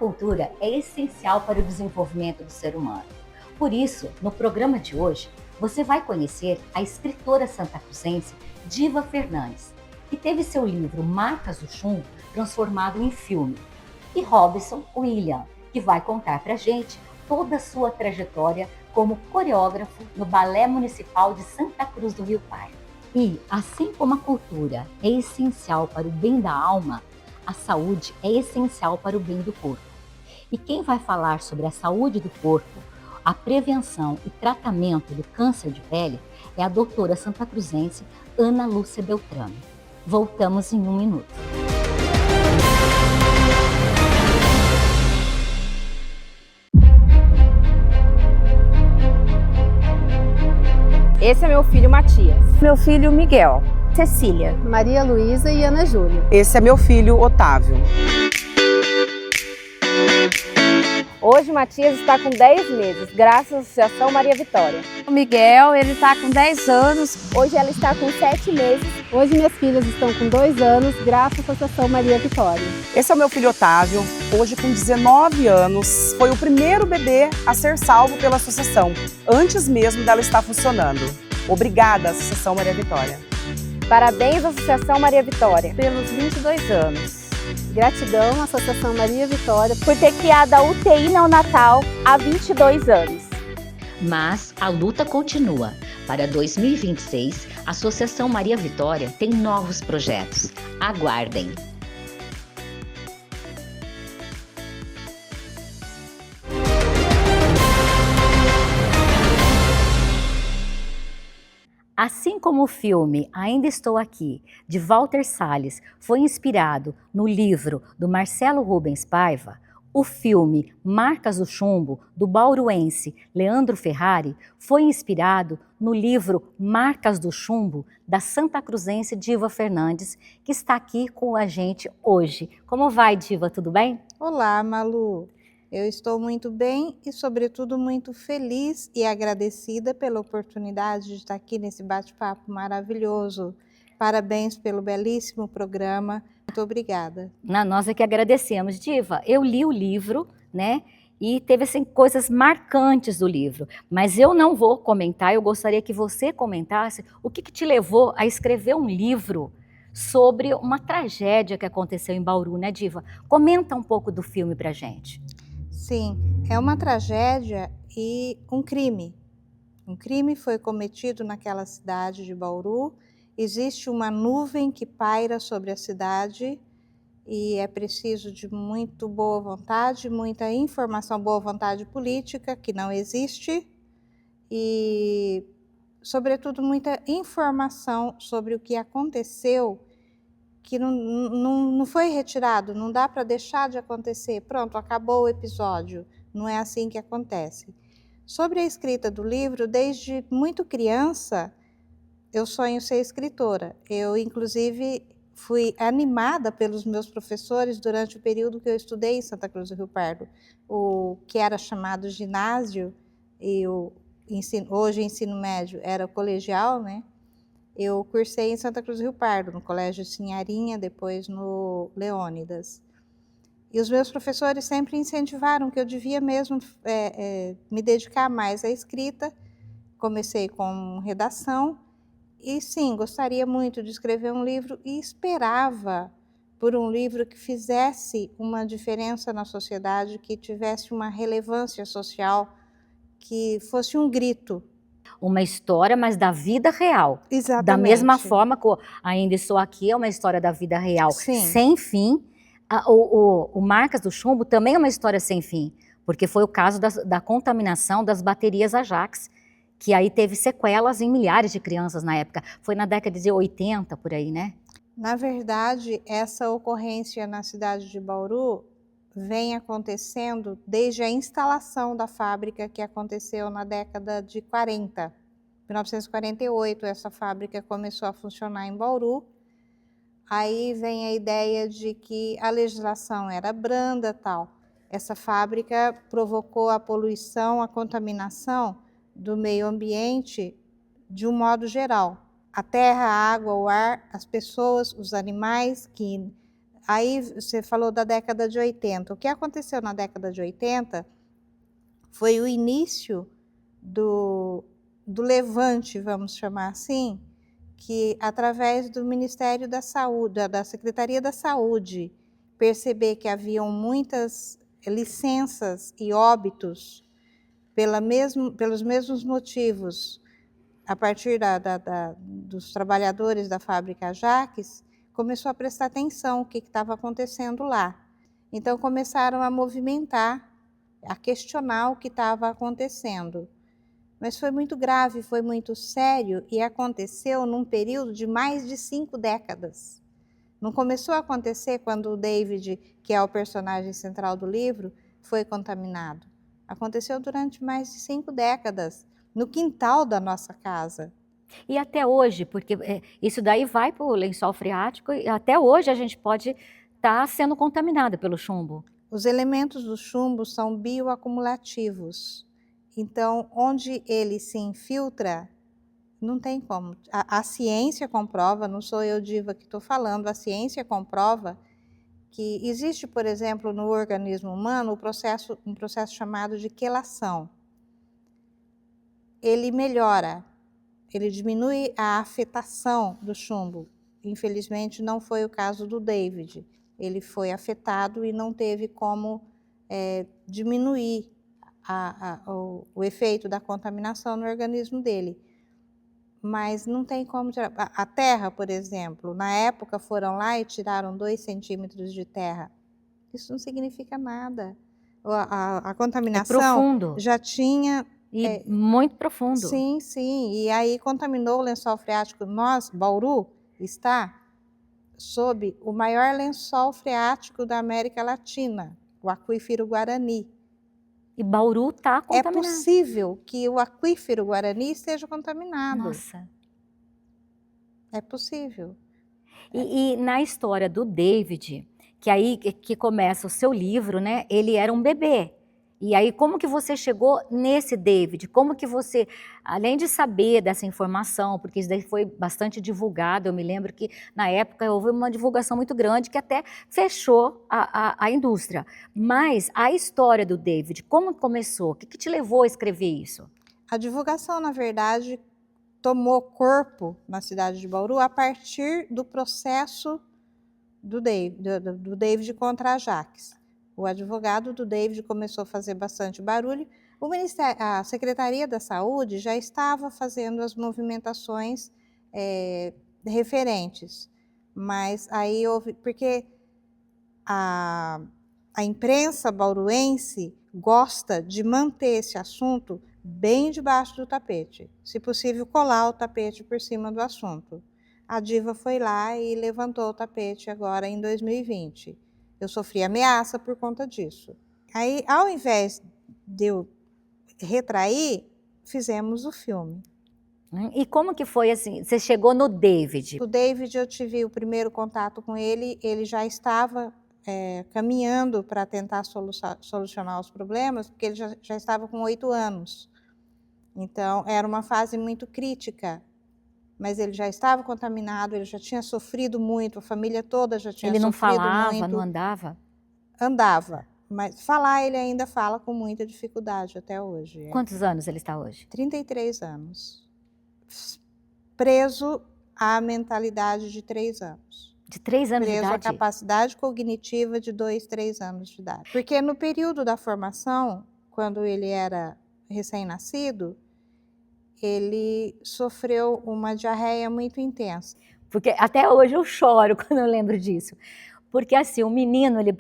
cultura é essencial para o desenvolvimento do ser humano. Por isso, no programa de hoje, você vai conhecer a escritora santacruzense Diva Fernandes, que teve seu livro Marcas do Chumbo transformado em filme, e Robson William, que vai contar pra gente toda a sua trajetória como coreógrafo no Balé Municipal de Santa Cruz do Rio Pardo. E, assim como a cultura é essencial para o bem da alma, a saúde é essencial para o bem do corpo. E quem vai falar sobre a saúde do corpo, a prevenção e tratamento do câncer de pele é a doutora santacruzense Ana Lúcia Beltrame. Voltamos em 1 minuto. Esse é meu filho Matias. Meu filho Miguel. Cecília. Maria Luísa e Ana Júlia. Esse é meu filho Otávio. Hoje Matias está com 10 meses, graças à Associação Maria Vitória. O Miguel, ele está com 10 anos. Hoje ela está com 7 meses. Hoje minhas filhas estão com 2 anos, graças à Associação Maria Vitória. Esse é o meu filho Otávio, hoje com 19 anos. Foi o primeiro bebê a ser salvo pela associação, antes mesmo dela estar funcionando. Obrigada, Associação Maria Vitória. Parabéns, Associação Maria Vitória, Pelos 22 anos. Gratidão à Associação Maria Vitória por ter criado a UTI neonatal há 22 anos. Mas a luta continua. Para 2026, a Associação Maria Vitória tem novos projetos. Aguardem! Assim como o filme Ainda Estou Aqui, de Walter Salles, foi inspirado no livro do Marcelo Rubens Paiva, o filme Marcas do Chumbo, do bauruense Leandro Ferrari, foi inspirado no livro Marcas do Chumbo, da santacruzense Diva Fernandes, que está aqui com a gente hoje. Como vai, Diva? Tudo bem? Olá, Malu. Eu estou muito bem e, sobretudo, muito feliz e agradecida pela oportunidade de estar aqui nesse bate-papo maravilhoso. Parabéns pelo belíssimo programa. Muito obrigada. Nós é que agradecemos, Diva. Eu li o livro, né? E teve assim, coisas marcantes do livro. Mas eu não vou comentar, eu gostaria que você comentasse o que te levou a escrever um livro sobre uma tragédia que aconteceu em Bauru, né, Diva? Comenta um pouco do filme pra gente. Sim, é uma tragédia e um crime. Um crime foi cometido naquela cidade de Bauru. Existe uma nuvem que paira sobre a cidade e é preciso de muito boa vontade, muita informação, boa vontade política, que não existe, e, sobretudo, muita informação sobre o que aconteceu, que não foi retirado, não dá para deixar de acontecer. Pronto, acabou o episódio. Não é assim que acontece. Sobre a escrita do livro, desde muito criança, eu sonho ser escritora. Eu, inclusive, fui animada pelos meus professores durante o período que eu estudei em Santa Cruz do Rio Pardo, o que era chamado ginásio, e hoje ensino médio era o colegial, né? Eu cursei em Santa Cruz do Rio Pardo, no Colégio Sinharinha, depois no Leônidas. E os meus professores sempre incentivaram que eu devia mesmo me dedicar mais à escrita. Comecei com redação e, sim, gostaria muito de escrever um livro e esperava por um livro que fizesse uma diferença na sociedade, que tivesse uma relevância social, que fosse um grito. Uma história, mas da vida real. Exatamente. Da mesma forma que Ainda Estou Aqui é uma história da vida real, Sim. Sem fim. O Marcas do Chumbo também é uma história sem fim, porque foi o caso da contaminação das baterias Ajax, que aí teve sequelas em milhares de crianças na época. Foi na década de 80, por aí, né? Na verdade, essa ocorrência na cidade de Bauru vem acontecendo desde a instalação da fábrica, que aconteceu na década de 40. Em 1948, essa fábrica começou a funcionar em Bauru. Aí vem a ideia de que a legislação era branda, tal. Essa fábrica provocou a poluição, a contaminação do meio ambiente de um modo geral. A terra, a água, o ar, as pessoas, os animais que aí você falou da década de 80. O que aconteceu na década de 80 foi o início do levante, vamos chamar assim, que através do Ministério da Saúde, da Secretaria da Saúde, perceber que haviam muitas licenças e óbitos pelos mesmos motivos, a partir dos trabalhadores da fábrica Jaques, começou a prestar atenção o que estava acontecendo lá. Então começaram a movimentar, a questionar o que estava acontecendo. Mas foi muito grave, foi muito sério e aconteceu num período de mais de 5 décadas. Não começou a acontecer quando o David, que é o personagem central do livro, foi contaminado. Aconteceu durante mais de 5 décadas, no quintal da nossa casa. E até hoje, porque isso daí vai para o lençol freático e até hoje a gente pode estar sendo contaminada pelo chumbo. Os elementos do chumbo são bioacumulativos. Então, onde ele se infiltra, não tem como. A ciência comprova, não sou eu, diva, que estou falando, a ciência comprova que existe, por exemplo, no organismo humano um processo chamado de quelação. Ele melhora, ele diminui a afetação do chumbo. Infelizmente, não foi o caso do David. Ele foi afetado e não teve como diminuir o efeito da contaminação no organismo dele. Mas não tem como tirar. A terra, por exemplo, na época foram lá e tiraram 2 centímetros de terra. Isso não significa nada. A contaminação profundo. Já tinha... muito profundo. Sim, sim. E aí contaminou o lençol freático. Bauru está sob o maior lençol freático da América Latina, o aquífero Guarani. E Bauru está contaminado. É possível que o aquífero Guarani esteja contaminado. Nossa. É possível. E na história do David, que aí que começa o seu livro, né? Ele era um bebê. E aí, como que você chegou nesse David? Como que você, além de saber dessa informação, porque isso daí foi bastante divulgado, eu me lembro que na época houve uma divulgação muito grande que até fechou a indústria. Mas a história do David, como começou? O que te levou a escrever isso? A divulgação, na verdade, tomou corpo na cidade de Bauru a partir do processo do David contra a Jaques. O advogado do David começou a fazer bastante barulho. A Secretaria da Saúde já estava fazendo as movimentações referentes, mas aí houve... Porque a imprensa bauruense gosta de manter esse assunto bem debaixo do tapete. Se possível, colar o tapete por cima do assunto. A diva foi lá e levantou o tapete agora em 2020. Eu sofri ameaça por conta disso. Aí, ao invés de eu retrair, fizemos o filme. E como que foi assim? Você chegou no David? O David, eu tive o primeiro contato com ele, ele já estava caminhando para tentar solucionar os problemas, porque ele já estava com 8 anos. Então, era uma fase muito crítica. Mas ele já estava contaminado, ele já tinha sofrido muito, a família toda já tinha sofrido muito. Ele não falava, não andava? Andava, mas falar ele ainda fala com muita dificuldade até hoje. Quantos anos ele está hoje? 33 anos. Preso à mentalidade de 3 anos. De 3 anos de idade? Preso à capacidade cognitiva de 2, 3 anos de idade. Porque no período da formação, quando ele era recém-nascido, ele sofreu uma diarreia muito intensa. Porque até hoje eu choro quando eu lembro disso. Porque assim, o menino, ele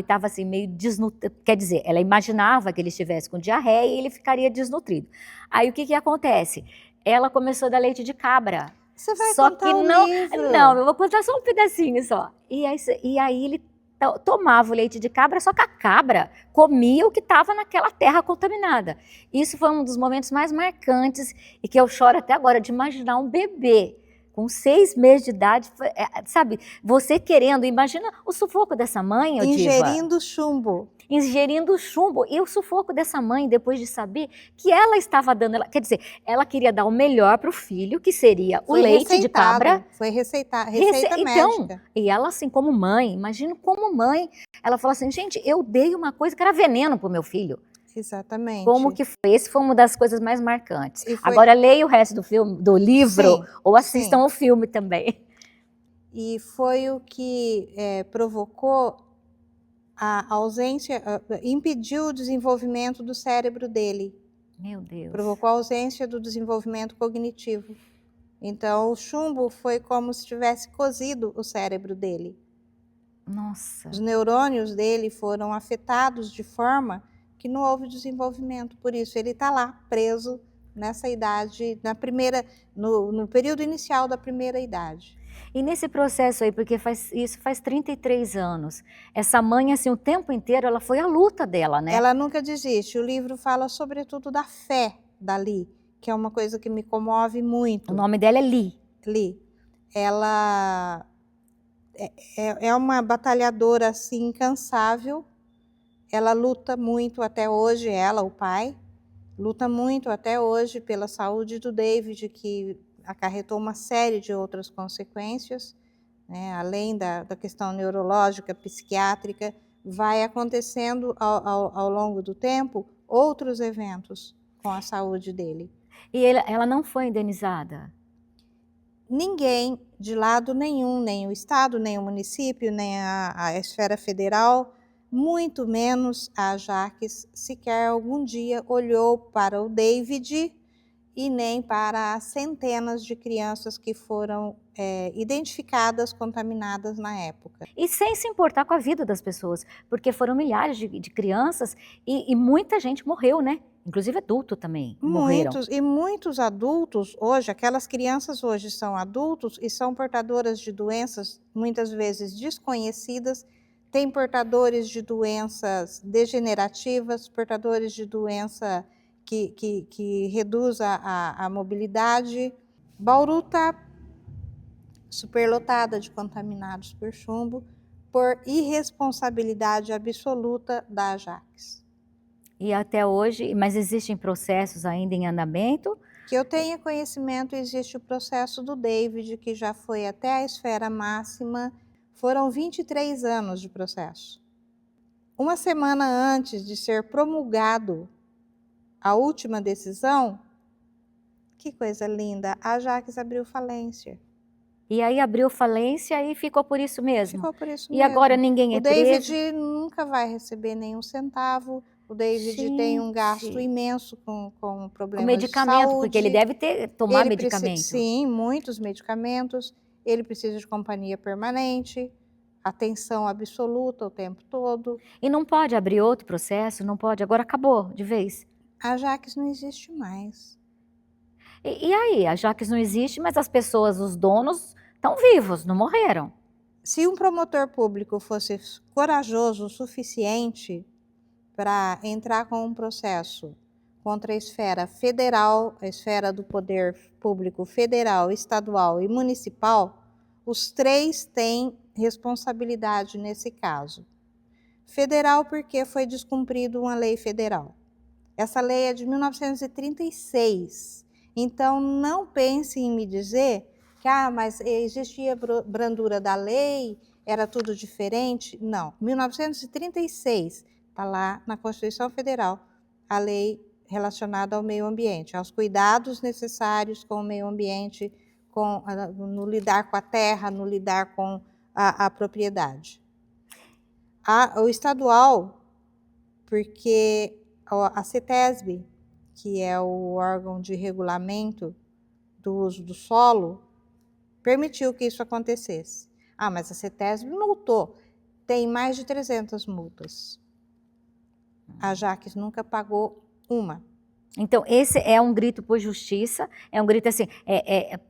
estava assim meio desnutrido, quer dizer, ela imaginava que ele estivesse com diarreia e ele ficaria desnutrido. Aí o que acontece? Ela começou a dar leite de cabra. Você vai só contar que um não, livro. Não, eu vou contar só um pedacinho só. E aí ele tomava o leite de cabra, só que a cabra comia o que estava naquela terra contaminada. Isso foi um dos momentos mais marcantes e que eu choro até agora, de imaginar um bebê com 6 meses de idade, sabe, você querendo, imagina o sufoco dessa mãe, ingerindo chumbo. ingerindo o chumbo. E o sufoco dessa mãe, depois de saber que ela estava dando, quer dizer, ela queria dar o melhor para o filho, que seria o leite de cabra. Foi receita Então, médica. e ela assim, como mãe, imagino como mãe, ela falou assim, gente, eu dei uma coisa que era veneno pro meu filho. Exatamente. Como que foi? Esse foi uma das coisas mais marcantes. E foi- Agora leia o resto do filme, do livro, Sim, ou assistam sim. o filme também. E foi o que provocou a ausência, impediu o desenvolvimento do cérebro dele. Meu Deus. Provocou a ausência do desenvolvimento cognitivo. Então, o chumbo foi como se tivesse cozido o cérebro dele. Nossa. Os neurônios dele foram afetados de forma que não houve desenvolvimento. Por isso, ele está lá, preso nessa idade, no período inicial da primeira idade. E nesse processo aí, porque isso faz 33 anos, essa mãe, assim, o tempo inteiro, ela foi a luta dela, né? Ela nunca desiste. O livro fala sobretudo da fé da Li, que é uma coisa que me comove muito. O nome dela é Li. Li. Ela é uma batalhadora assim incansável. Ela luta muito até hoje, ela, o pai, luta muito até hoje pela saúde do David, que acarretou uma série de outras consequências, né? Além da questão neurológica, psiquiátrica, vai acontecendo ao longo do tempo outros eventos com a saúde dele. E ela não foi indenizada? Ninguém, de lado nenhum, nem o Estado, nem o município, nem a esfera federal, muito menos a Jaques, sequer algum dia olhou para o David e nem para as centenas de crianças que foram identificadas contaminadas na época. E sem se importar com a vida das pessoas, porque foram milhares de crianças e muita gente morreu, né? Inclusive adulto também morreram. Muitos adultos hoje, aquelas crianças hoje são adultos e são portadoras de doenças muitas vezes desconhecidas, tem portadores de doenças degenerativas, portadores de doença que reduz a mobilidade. Bauru está superlotada de contaminados por chumbo por irresponsabilidade absoluta da Jaques. E até hoje, mas existem processos ainda em andamento? Que eu tenha conhecimento, existe o processo do David, que já foi até a esfera máxima, foram 23 anos de processo. Uma semana antes de ser promulgado a última decisão, que coisa linda, a Jaques abriu falência. E aí abriu falência e ficou por isso mesmo? Ficou por isso e mesmo. Agora ninguém é preso? O David nunca vai receber nenhum centavo. O David tem um gasto imenso com problemas com medicamento, de saúde. porque ele deve tomar medicamento. Sim, muitos medicamentos. Ele precisa de companhia permanente, atenção absoluta o tempo todo. E não pode abrir outro processo? Não pode? Agora acabou de vez? A Jaques não existe mais. E aí? A Jaques não existe, mas as pessoas, os donos, estão vivos, não morreram. Se um promotor público fosse corajoso o suficiente para entrar com um processo contra a esfera federal, a esfera do poder público federal, estadual e municipal, os três têm responsabilidade nesse caso. Federal porque foi descumprido uma lei federal. Essa lei é de 1936, então não pense em me dizer que mas existia brandura da lei, era tudo diferente. Não, 1936, está lá na Constituição Federal, a lei relacionada ao meio ambiente, aos cuidados necessários com o meio ambiente, no lidar com a terra, no lidar com a propriedade. O estadual, porque a CETESB, que é o órgão de regulamento do uso do solo, permitiu que isso acontecesse. Mas a CETESB multou, tem mais de 300 multas. A Jaques nunca pagou uma. Então, esse é um grito por justiça, é um grito assim,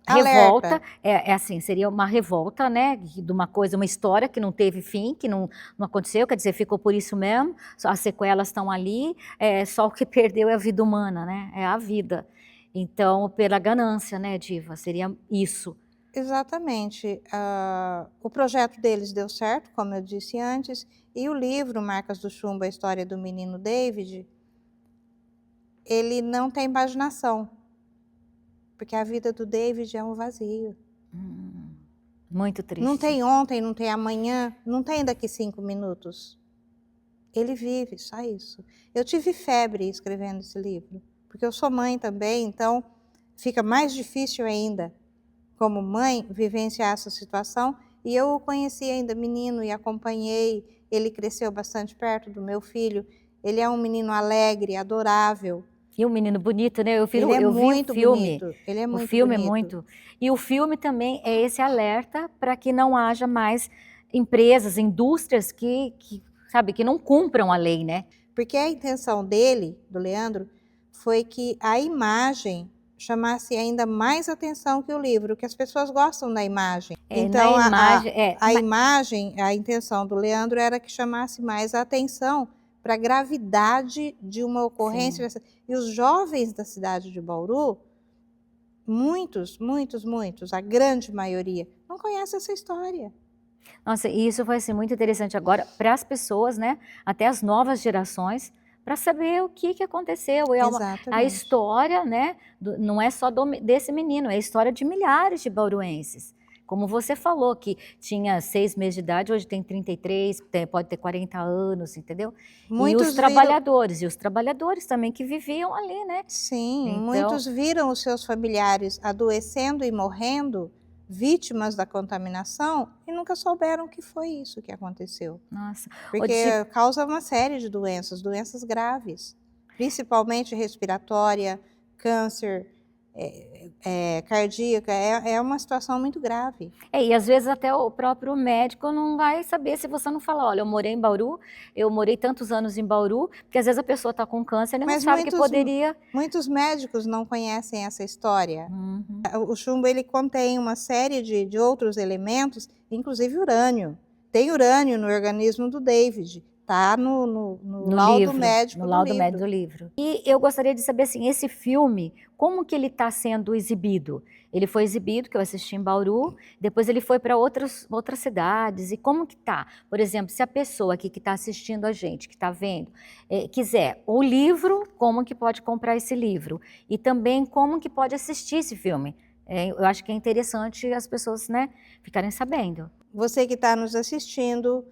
revolta, assim, seria uma revolta, né, de uma coisa, uma história que não teve fim, que não aconteceu, quer dizer, ficou por isso mesmo, as sequelas estão ali, só o que perdeu é a vida humana, né, é a vida. Então, pela ganância, né, Diva, seria isso. Exatamente. O projeto deles deu certo, como eu disse antes, e o livro Marcas do Chumbo, a história do menino David, ele não tem imaginação, porque a vida do David é um vazio. Muito triste. Não tem ontem, não tem amanhã, não tem daqui 5 minutos. Ele vive, só isso. Eu tive febre escrevendo esse livro, porque eu sou mãe também, então fica mais difícil ainda, como mãe, vivenciar essa situação. E eu o conheci ainda menino e acompanhei. Ele cresceu bastante perto do meu filho. Ele é um menino alegre, adorável. E um menino bonito, né? Eu vi Ele é o muito filme. bonito. Ele é muito O filme bonito. é muito. E o filme também é esse alerta para que não haja mais empresas, indústrias que não cumpram a lei, né? Porque a intenção dele, do Leandro, foi que a imagem chamasse ainda mais atenção que o livro, que as pessoas gostam da imagem. Então, a intenção do Leandro era que chamasse mais a atenção para a gravidade de uma ocorrência. Sim. E os jovens da cidade de Bauru, muitos, a grande maioria, não conhece essa história. Nossa, e isso vai ser muito interessante agora para as pessoas, né? Até as novas gerações, para saber o que aconteceu. A história, né? Não é só desse menino, é a história de milhares de bauruenses. Como você falou, que tinha 6 meses de idade, hoje tem 33, pode ter 40 anos, entendeu? E os trabalhadores também que viviam ali, né? Sim, então, muitos viram os seus familiares adoecendo e morrendo, vítimas da contaminação, e nunca souberam o que foi isso que aconteceu. Nossa. Porque causa uma série de doenças graves, principalmente respiratória, câncer, cardíaca, é uma situação muito grave. E às vezes até o próprio médico não vai saber se você não falar, olha, eu morei em Bauru, eu morei tantos anos em Bauru, porque às vezes a pessoa está com câncer e não sabe que poderia... Muitos médicos não conhecem essa história. O chumbo, ele contém uma série de outros elementos, inclusive urânio. Tem urânio no organismo do David. Está no laudo médico do livro. No laudo médico do livro. E eu gostaria de saber, assim, esse filme, como que ele está sendo exibido? Ele foi exibido, que eu assisti em Bauru, depois ele foi para outras cidades, e como que tá? Por exemplo, se a pessoa aqui que está assistindo a gente, que está vendo, quiser o livro, como que pode comprar esse livro? E também como que pode assistir esse filme? Eu acho que é interessante as pessoas, né, ficarem sabendo. Você que está nos assistindo,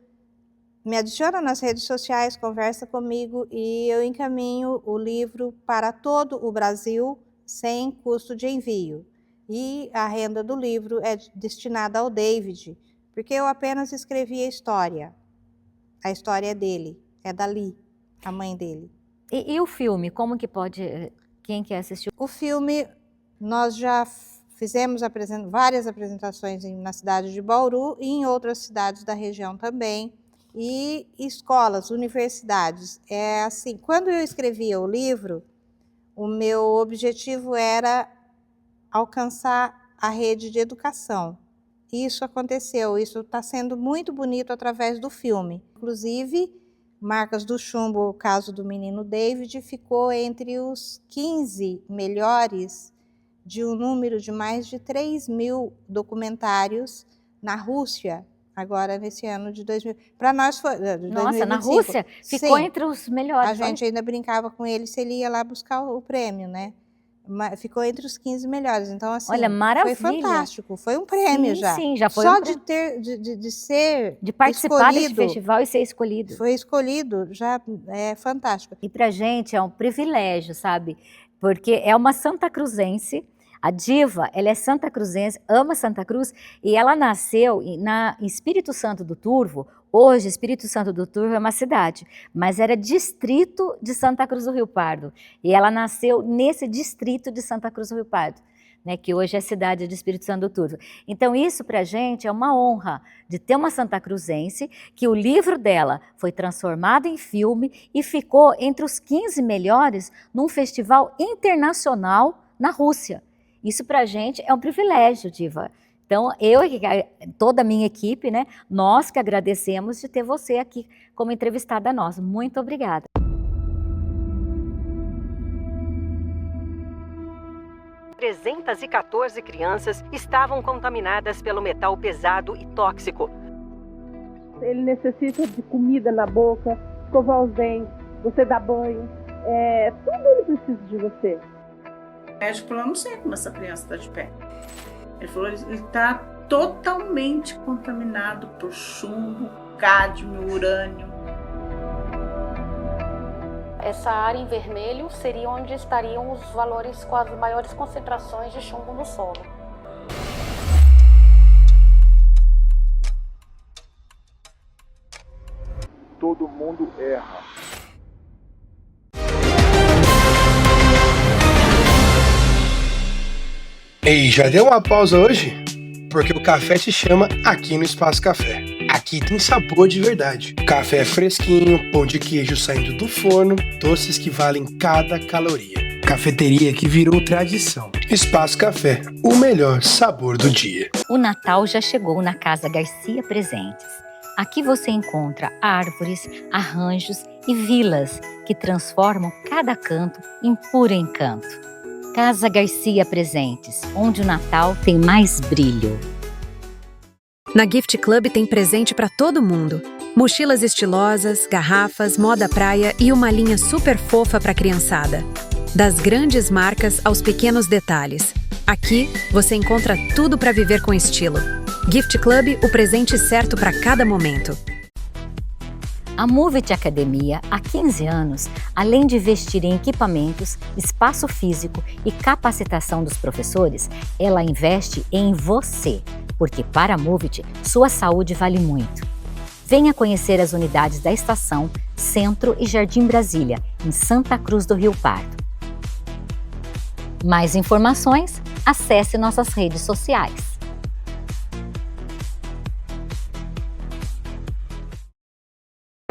me adiciona nas redes sociais, conversa comigo e eu encaminho o livro para todo o Brasil sem custo de envio. E a renda do livro é destinada ao David, porque eu apenas escrevi a história. A história é dele, é da Li, a mãe dele. E o filme, como que pode, quem quer assistir? O filme, nós já fizemos várias apresentações na cidade de Bauru e em outras cidades da região também. E escolas, universidades. Assim, quando eu escrevia o livro, o meu objetivo era alcançar a rede de educação. Isso aconteceu, isso está sendo muito bonito através do filme. Inclusive, Marcas do Chumbo, o caso do menino David, ficou entre os 15 melhores de um número de mais de 3.000 documentários na Rússia, agora nesse ano de 2000. Para nós foi... Nossa, na Rússia ficou entre os melhores. A gente ainda brincava com ele se ele ia lá buscar o prêmio, né? Ficou entre os 15 melhores. Então, assim, olha, maravilha. Foi fantástico. Foi um prêmio já. Sim, já foi. Só de participar desse festival e ser escolhido. Foi escolhido, já é fantástico. E pra gente é um privilégio, sabe? Porque é uma santacruzense. A diva, ela é santacruzense, ama Santa Cruz, e ela nasceu em Espírito Santo do Turvo. Hoje, Espírito Santo do Turvo é uma cidade, mas era distrito de Santa Cruz do Rio Pardo. E ela nasceu nesse distrito de Santa Cruz do Rio Pardo, né, que hoje é a cidade de Espírito Santo do Turvo. Então isso pra gente é uma honra de ter uma santacruzense, que o livro dela foi transformado em filme e ficou entre os 15 melhores num festival internacional na Rússia. Isso pra gente é um privilégio, diva. Então, toda a minha equipe, né, nós que agradecemos de ter você aqui como entrevistada nossa. Muito obrigada. 314 crianças estavam contaminadas pelo metal pesado e tóxico. Ele necessita de comida na boca, escovar os dentes, você dar banho, tudo ele precisa de você. O médico falou, eu não sei como essa criança está de pé. Ele falou, ele está totalmente contaminado por chumbo, cádmio, urânio. Essa área em vermelho seria onde estariam os valores com as maiores concentrações de chumbo no solo. Todo mundo erra. Ei, já deu uma pausa hoje? Porque o café te chama aqui no Espaço Café. Aqui tem sabor de verdade. Café fresquinho, pão de queijo saindo do forno, doces que valem cada caloria. Cafeteria que virou tradição. Espaço Café, o melhor sabor do dia. O Natal já chegou na Casa Garcia Presentes. Aqui você encontra árvores, arranjos e vilas que transformam cada canto em puro encanto. Casa Garcia Presentes, onde o Natal tem mais brilho. Na Gift Club tem presente para todo mundo. Mochilas estilosas, garrafas, moda praia e uma linha super fofa para criançada. Das grandes marcas aos pequenos detalhes. Aqui você encontra tudo para viver com estilo. Gift Club, o presente certo para cada momento. A Movit Academia, há 15 anos, além de investir em equipamentos, espaço físico e capacitação dos professores, ela investe em você, porque para a Movit, sua saúde vale muito. Venha conhecer as unidades da Estação, Centro e Jardim Brasília, em Santa Cruz do Rio Pardo. Mais informações? Acesse nossas redes sociais.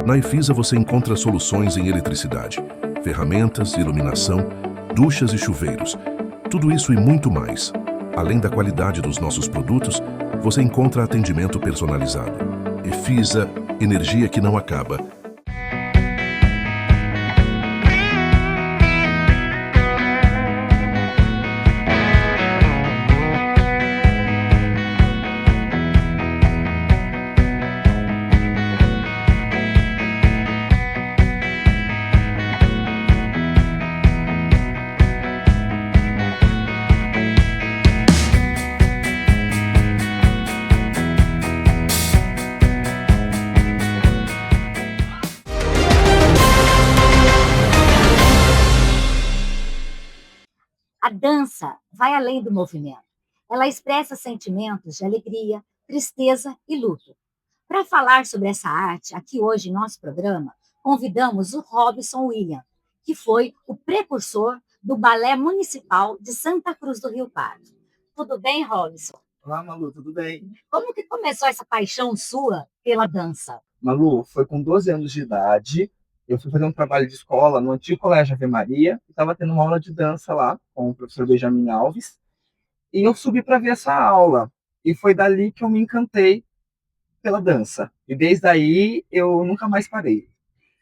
Na Efisa você encontra soluções em eletricidade, ferramentas, iluminação, duchas e chuveiros. Tudo isso e muito mais. Além da qualidade dos nossos produtos, você encontra atendimento personalizado. Efisa, energia que não acaba. A dança vai além do movimento. Ela expressa sentimentos de alegria, tristeza e luto. Para falar sobre essa arte, aqui hoje em nosso programa, convidamos o Robson William, que foi o precursor do Balé Municipal de Santa Cruz do Rio Pardo. Tudo bem, Robson? Olá, Malu, tudo bem? Como que começou essa paixão sua pela dança? Malu, foi com 12 anos de idade. Eu fui fazer um trabalho de escola no antigo Colégio Ave Maria e estava tendo uma aula de dança lá com o professor Benjamin Alves. E eu subi para ver essa aula. E foi dali que eu me encantei pela dança. E desde aí eu nunca mais parei.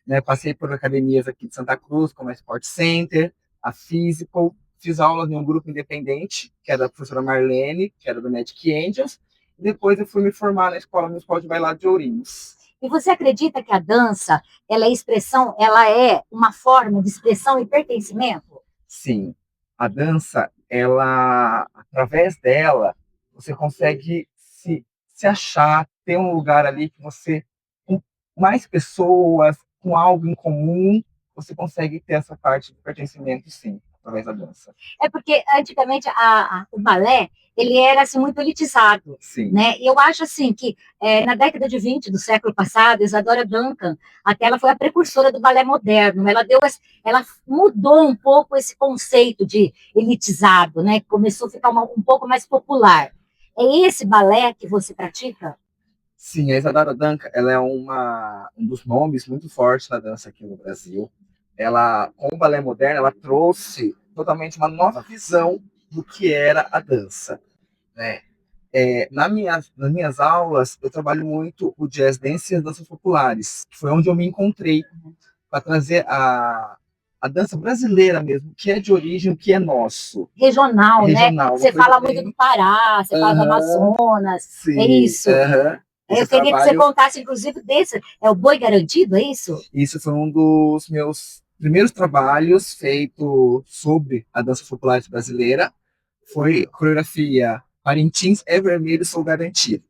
Né? Passei por academias aqui de Santa Cruz, como a Sport Center, a Physical. Fiz aulas em um grupo independente, que era da professora Marlene, que era do Magic Angels. E depois eu fui me formar na Escola Municipal de Bailado de Ourinhos. E você acredita que a dança, ela é uma forma de expressão e pertencimento? Sim. A dança, ela, através dela, você consegue se achar, ter um lugar ali que você, com mais pessoas, com algo em comum, você consegue ter essa parte de pertencimento, sim, através da dança. É porque, antigamente, o balé, ele era assim, muito elitizado. Sim. Né? E eu acho assim, que na década de 20 do século passado, Isadora Duncan, até ela foi a precursora do balé moderno. Ela mudou um pouco esse conceito de elitizado, né? Começou a ficar um pouco mais popular. É esse balé que você pratica? Sim, a Isadora Duncan, ela é um dos nomes muito fortes da dança aqui no Brasil. Ela, com o balé moderno, ela trouxe totalmente uma nova visão do que era a dança. Né? Nas minhas aulas, eu trabalho muito o jazz dance e as danças populares, que foi onde eu me encontrei para trazer a dança brasileira mesmo, que é de origem, que é nosso. Regional, né? Regional, Você uma coisa fala bem- muito do Pará, você fala do Amazonas, Sim, é isso. Eu Esse queria que você trabalho- contasse, inclusive, desse. É o Boi Garantido, é isso? Isso foi um dos meus primeiros trabalhos feito sobre a dança popular brasileira. Foi a coreografia Parintins é Vermelho, Sou Garantido,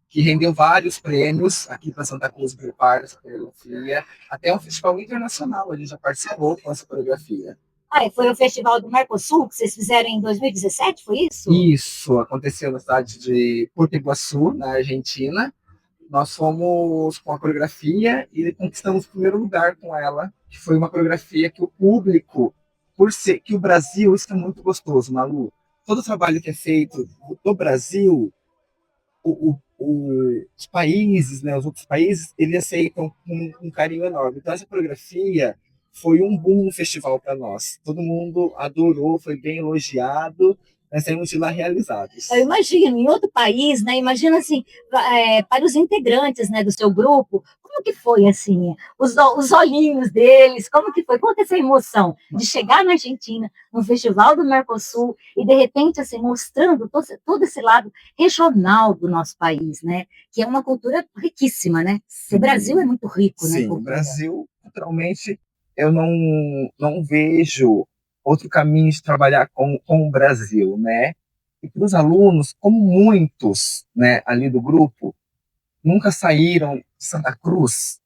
que rendeu vários prêmios aqui para Santa Cruz do Parque, essa coreografia. Até um festival internacional, ele já participou com essa coreografia. Ah, foi o Festival do Mercosul que vocês fizeram em 2017, foi isso? Isso aconteceu na cidade de Porto Iguaçu, na Argentina. Nós fomos com a coreografia e conquistamos o primeiro lugar com ela, que foi uma coreografia que o público, por ser que o Brasil, isso é muito gostoso, Malu. Todo o trabalho que é feito do Brasil, os países, né, os outros países, eles aceitam com um carinho enorme. Então essa coreografia foi um boom no festival para nós. Todo mundo adorou, foi bem elogiado. Nós saímos de lá realizados. Eu imagino, em outro país, né? Imagina assim, para os integrantes, né, do seu grupo, como que foi assim, os olhinhos deles, como que foi? Conta essa emoção de chegar na Argentina, no Festival do Mercosul, e de repente assim, mostrando todo esse lado regional do nosso país, né? Que é uma cultura riquíssima, né? O Brasil é muito rico, né? Sim, o Brasil, naturalmente, eu não vejo outro caminho de trabalhar com o Brasil, né? E para os alunos, como muitos, né, ali do grupo, nunca saíram de Santa Cruz,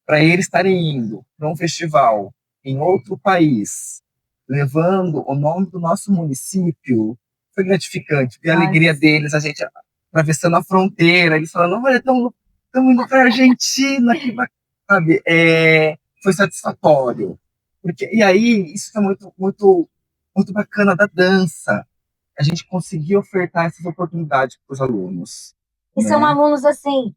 para eles estarem indo para um festival em outro país, levando o nome do nosso município, foi gratificante. Ver a alegria deles, a gente atravessando a fronteira, eles falando, olha, estamos indo para a Argentina, que bacana, sabe? Foi satisfatório. E aí, isso é muito, muito, muito bacana da dança. A gente conseguir ofertar essas oportunidades para os alunos. E são alunos, assim,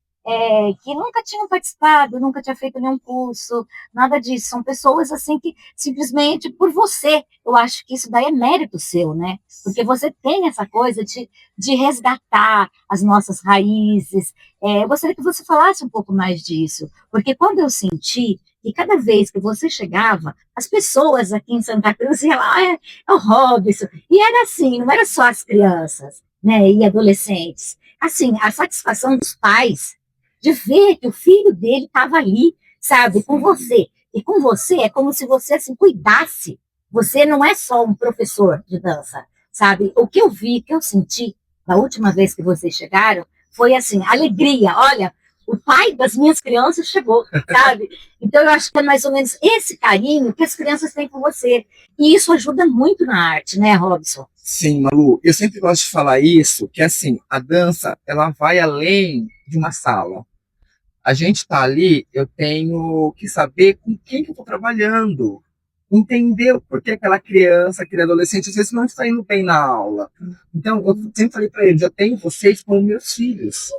que nunca tinham participado, nunca tinham feito nenhum curso, nada disso. São pessoas, assim, que simplesmente por você, eu acho que isso daí é mérito seu, né? Porque você tem essa coisa de resgatar as nossas raízes. Eu gostaria que você falasse um pouco mais disso, porque quando eu senti que cada vez que você chegava, as pessoas aqui em Santa Cruz iam lá, é o Robson. E era assim, não era só as crianças, né, e adolescentes. Assim, a satisfação dos pais de ver que o filho dele estava ali, sabe, com você. E com você é como se você, assim, cuidasse. Você não é só um professor de dança, sabe? O que eu vi, o que eu senti da última vez que vocês chegaram, foi assim, alegria. Olha, o pai das minhas crianças chegou, sabe? Então, eu acho que é mais ou menos esse carinho que as crianças têm com você. E isso ajuda muito na arte, né, Robson? Sim, Malu, eu sempre gosto de falar isso, que assim, a dança, ela vai além de uma sala. A gente está ali, eu tenho que saber com quem que eu estou trabalhando, entender o porquê aquela criança, aquele adolescente, às vezes não está indo bem na aula. Então, eu sempre falei para eles, eu tenho vocês como meus filhos,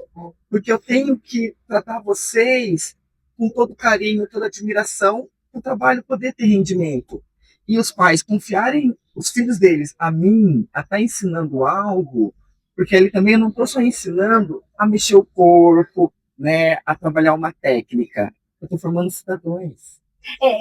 porque eu tenho que tratar vocês com todo carinho, toda admiração, para o trabalho poder ter rendimento. E os pais confiarem os filhos deles a mim, a estar ensinando algo, porque ele também não estou só ensinando a mexer o corpo, né, a trabalhar uma técnica. Eu estou formando cidadãos.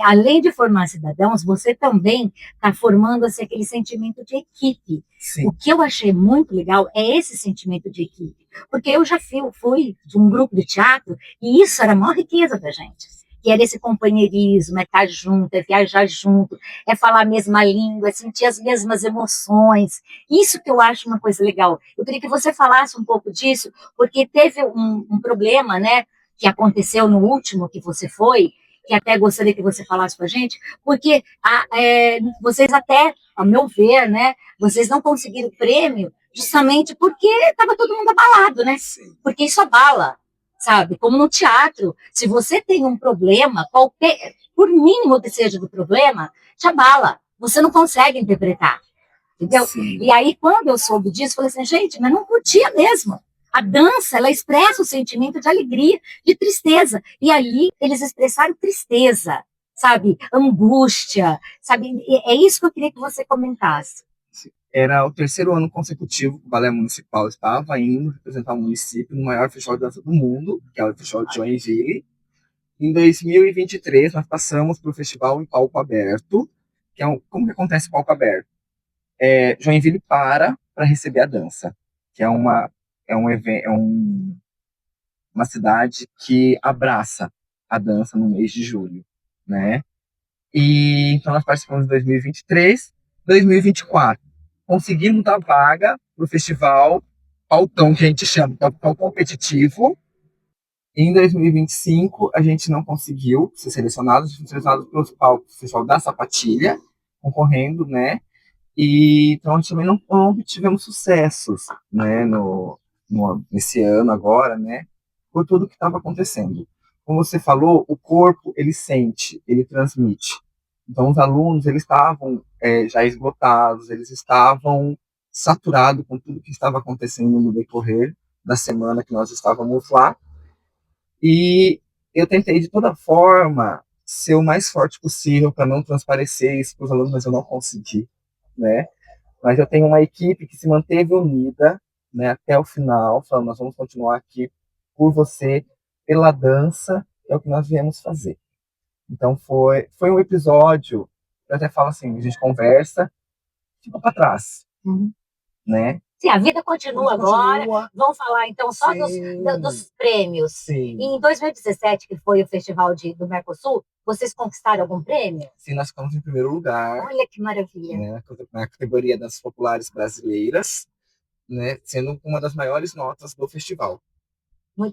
Além de formar cidadãos, você também está formando assim, aquele sentimento de equipe. Sim. O que eu achei muito legal é esse sentimento de equipe. Porque eu já fui de um grupo de teatro e isso era a maior riqueza da gente. Que era esse companheirismo, é estar junto, é viajar junto, é falar a mesma língua, é sentir as mesmas emoções. Isso que eu acho uma coisa legal. Eu queria que você falasse um pouco disso, porque teve um problema, né, que aconteceu no último que você foi, que até gostaria que você falasse com a gente, porque vocês até, ao meu ver, né, vocês não conseguiram o prêmio justamente porque estava todo mundo abalado, né? Porque isso abala. Sabe, como no teatro, se você tem um problema, qualquer, por mínimo que seja do problema, te abala, você não consegue interpretar, entendeu? Sim. E aí, quando eu soube disso, falei assim, gente, mas não podia mesmo. A dança, ela expressa o sentimento de alegria, de tristeza, e ali eles expressaram tristeza, sabe, angústia, sabe, é isso que eu queria que você comentasse. Era o 3º ano consecutivo que o Balé Municipal estava indo representar o município no maior festival de dança do mundo, que é o Festival de Joinville. Em 2023, nós passamos para o festival em palco aberto, que como que acontece o palco aberto? Joinville para receber a dança, que é uma cidade que abraça a dança no mês de julho, né? E então nós participamos de 2023, 2024 conseguimos dar vaga para o festival Pautão, que a gente chama de Pautão Competitivo. Em 2025 a gente não conseguiu ser selecionados, fomos selecionados pelos palcos do Festival da Sapatilha, concorrendo, né? E então a gente também não obtivemos sucessos, né, nesse ano agora, né, por tudo que estava acontecendo. Como você falou, o corpo, ele sente, ele transmite. Então os alunos, eles estavam já esgotados, eles estavam saturados com tudo que estava acontecendo no decorrer da semana que nós estávamos lá. E eu tentei de toda forma ser o mais forte possível para não transparecer isso para os alunos, mas eu não consegui, né? Mas eu tenho uma equipe que se manteve unida, né, até o final, falando, nós vamos continuar aqui por você, pela dança, que é o que nós viemos fazer. Então foi um episódio, eu até falo assim, a gente conversa, fica para trás, né? Sim, a vida continua agora. Vamos falar então só dos prêmios. Sim. Em 2017, que foi o festival do Mercosul, vocês conquistaram algum prêmio? Sim, nós ficamos em primeiro lugar. Olha que maravilha. Né, na categoria das populares brasileiras, né, sendo uma das maiores notas do festival.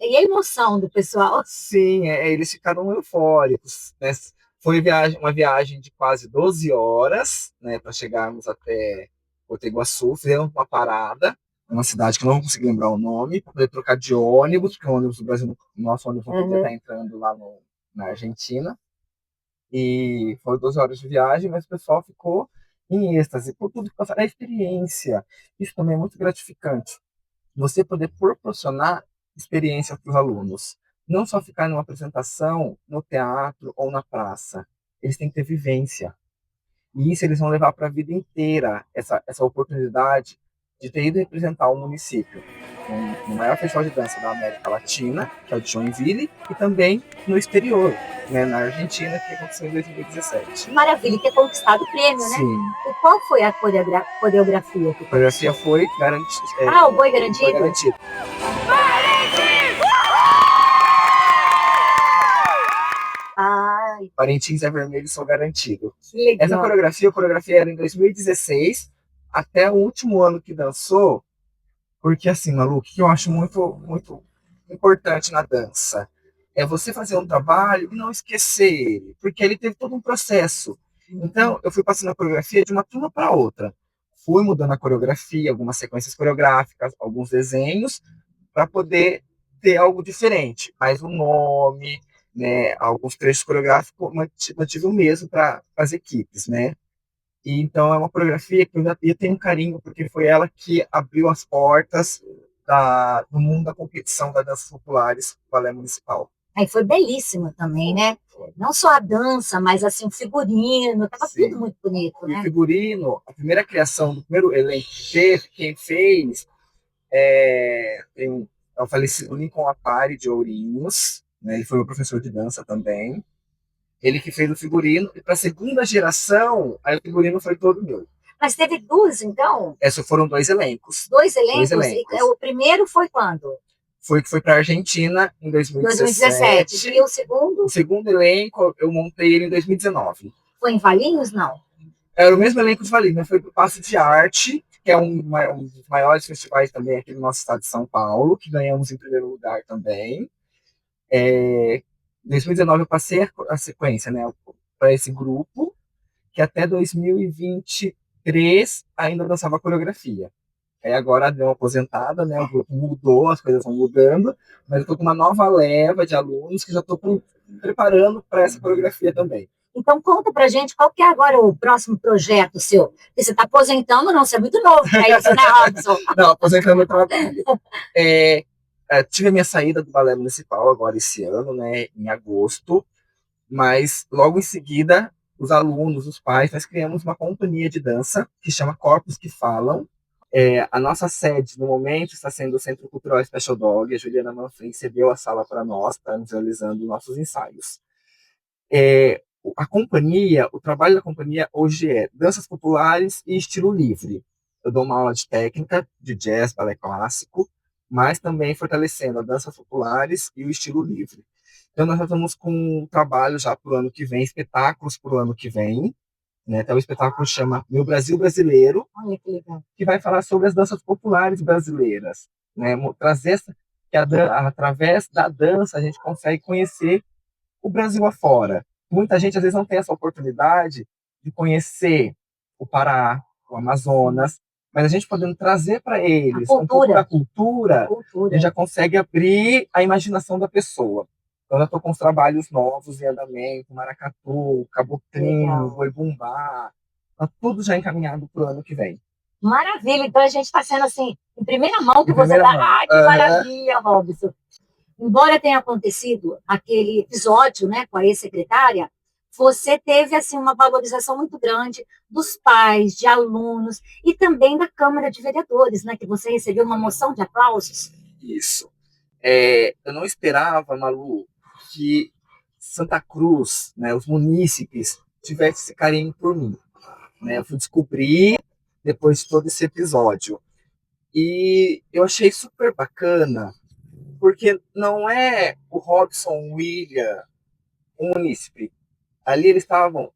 E a emoção do pessoal? Sim, eles ficaram eufóricos, né? Foi uma viagem de quase 12 horas, né, para chegarmos até Porto Iguaçu. Fizemos uma parada, numa cidade que eu não consegui lembrar o nome, para poder trocar de ônibus, porque o ônibus do Brasil, nosso ônibus não podia estar entrando lá na Argentina. E foi 12 horas de viagem, mas o pessoal ficou em êxtase por tudo que passaram. A experiência, isso também é muito gratificante. Você poder proporcionar experiência para os alunos. Não só ficar numa apresentação, no teatro ou na praça. Eles têm que ter vivência. E isso eles vão levar para a vida inteira, essa oportunidade de ter ido representar o município no maior festival de dança da América Latina, que é o de Joinville, e também no exterior, né, na Argentina, que aconteceu em 2017. Maravilha, ter conquistado o prêmio, né? Sim. E qual foi a coreografia? A coreografia foi garantida. O boi garantido? Foi garantido. Parintins é vermelho, sou garantido. Essa coreografia era em 2016, até o último ano que dançou, porque assim, Malu, o que eu acho muito, muito importante na dança é você fazer um trabalho e não esquecer ele, porque ele teve todo um processo. Então, eu fui passando a coreografia de uma turma para outra. Fui mudando a coreografia, algumas sequências coreográficas, alguns desenhos, para poder ter algo diferente. Mas o nome, né, alguns trechos coreográficos, mantive o mesmo para as equipes, né? E então é uma coreografia que eu tenho um carinho, porque foi ela que abriu as portas do mundo da competição das danças populares do Balé Municipal. Aí foi belíssimo também, né? Não só a dança, mas assim, o figurino, estava tudo muito bonito, né? O figurino, a primeira criação do primeiro elenco que teve, quem fez é o falecido Lincoln Apari de Ourinhos, né? Ele foi meu professor de dança também. Ele que fez o figurino, e para a segunda geração, aí o figurino foi todo meu. Mas teve duas, então? Foram dois elencos. Dois elencos? O primeiro foi quando? Foi para a Argentina em 2017. E o segundo? O segundo elenco, eu montei ele em 2019. Foi em Valinhos, não? Era o mesmo elenco de Valinhos, mas foi para o Passo de Arte, que é um dos maiores festivais também aqui no nosso estado de São Paulo, que ganhamos em primeiro lugar também. Em 2019 eu passei a sequência, né, para esse grupo, que até 2023 ainda dançava coreografia. Aí agora deu uma aposentada, né, o grupo mudou, as coisas vão mudando, mas eu estou com uma nova leva de alunos que já estou preparando para essa coreografia também. Então conta pra gente qual que é agora o próximo projeto seu. Porque você está aposentando, não, você é muito novo para isso, né, Robson? Não, aposentando o trabalho. Tive a minha saída do Balé Municipal agora esse ano, né, em agosto, mas logo em seguida, os alunos, os pais, nós criamos uma companhia de dança que chama Corpos que Falam. A nossa sede, no momento, está sendo o Centro Cultural Special Dog. A Juliana Manfrim cedeu a sala para nós, está nos realizando nossos ensaios. A companhia, o trabalho da companhia hoje é danças populares e estilo livre. Eu dou uma aula de técnica, de jazz, balé clássico, mas também fortalecendo as danças populares e o estilo livre. Então, nós já estamos com um trabalho já para o ano que vem, espetáculos para o ano que vem. Né? Então, o espetáculo chama Meu Brasil Brasileiro, que vai falar sobre as danças populares brasileiras. Né? Trazer que através da dança a gente consegue conhecer o Brasil afora. Muita gente, às vezes, não tem essa oportunidade de conhecer o Pará, o Amazonas, mas a gente podendo trazer para eles um pouco da cultura, a gente já consegue abrir a imaginação da pessoa. Então, eu estou com os trabalhos novos em andamento, maracatu, caboclinho, boi-bumbá, tá tudo já encaminhado para o ano que vem. Maravilha, então a gente está sendo assim, em primeira mão que você dá. Ah, que maravilha, Robson. Embora tenha acontecido aquele episódio, né, com a ex-secretária, você teve assim uma valorização muito grande dos pais, de alunos e também da Câmara de Vereadores, né, que você recebeu uma moção de aplausos. Isso. Eu não esperava, Malu, que Santa Cruz, né, os munícipes, tivessem esse carinho por mim. Né? Eu fui descobrir depois de todo esse episódio. E eu achei super bacana, porque não é o Robson William, o munícipe. Ali eles estavam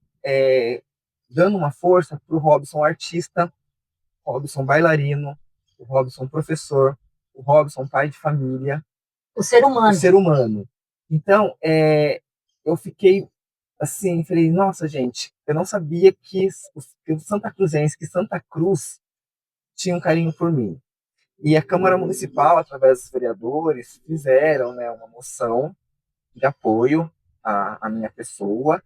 dando uma força para o Robson artista, Robson bailarino, o Robson professor, o Robson pai de família. O ser humano. O ser humano. Então, eu fiquei assim, falei, nossa, gente, eu não sabia que os Santa Cruzenses, que Santa Cruz tinha um carinho por mim. E a Câmara Municipal, através dos vereadores, fizeram, né, uma moção de apoio à minha pessoa,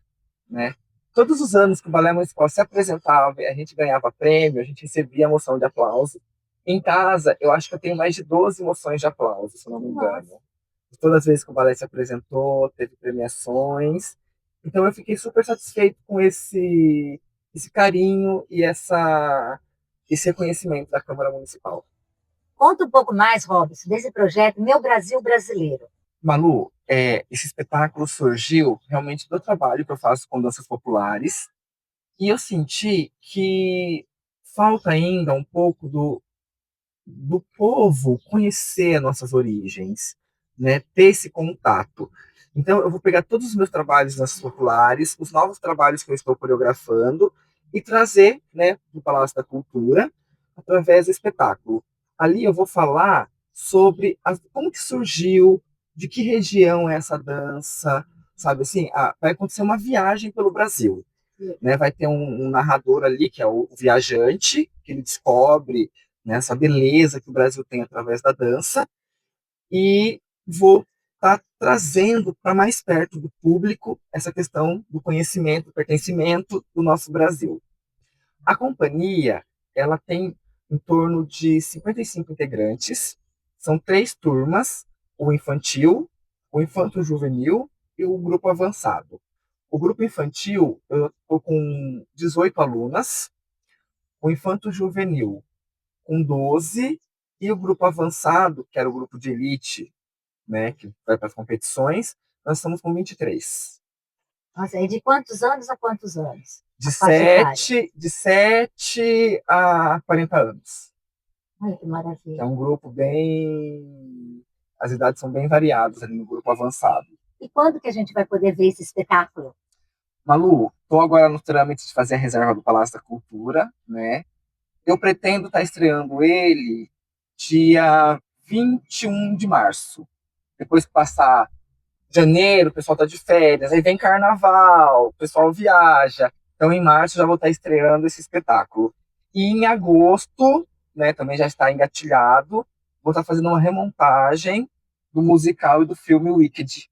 né? Todos os anos que o Balé Municipal se apresentava, a gente ganhava prêmio, a gente recebia moção de aplauso. Em casa, eu acho que eu tenho mais de 12 moções de aplauso, se eu não me engano. Todas as vezes que o balé se apresentou, teve premiações. Então eu fiquei super satisfeito com esse carinho e esse reconhecimento da Câmara Municipal. Conta um pouco mais, Robson, desse projeto Meu Brasil Brasileiro. Malu, esse espetáculo surgiu realmente do trabalho que eu faço com danças populares. E eu senti que falta ainda um pouco do povo conhecer nossas origens, né? Ter esse contato. Então, eu vou pegar todos os meus trabalhos de danças populares, os novos trabalhos que eu estou coreografando e trazer, né, do Palácio da Cultura através do espetáculo. Ali eu vou falar sobre como que surgiu, de que região é essa dança, sabe assim? Vai acontecer uma viagem pelo Brasil. Né? Vai ter um narrador ali, que é o viajante, que ele descobre, né, essa beleza que o Brasil tem através da dança, e vou estar trazendo para mais perto do público essa questão do conhecimento, do pertencimento do nosso Brasil. A companhia, ela tem em torno de 55 integrantes, são 3 turmas, o infantil, o infanto-juvenil e o grupo avançado. O grupo infantil, eu estou com 18 alunas, o infanto-juvenil com 12, e o grupo avançado, que era o grupo de elite, né, que vai para as competições, nós estamos com 23. Nossa, e de quantos anos a quantos anos? De 7 a 40 anos. Ai, que maravilha. É um grupo bem... As idades são bem variadas ali no grupo avançado. E quando que a gente vai poder ver esse espetáculo? Malu, estou agora no trâmite de fazer a reserva do Palácio da Cultura, né? Eu pretendo estar estreando ele dia 21 de março. Depois que passar janeiro, o pessoal está de férias, aí vem carnaval, o pessoal viaja. Então, em março, eu já vou estar estreando esse espetáculo. E em agosto, né, também já está engatilhado, vou estar fazendo uma remontagem do musical e do filme Wicked.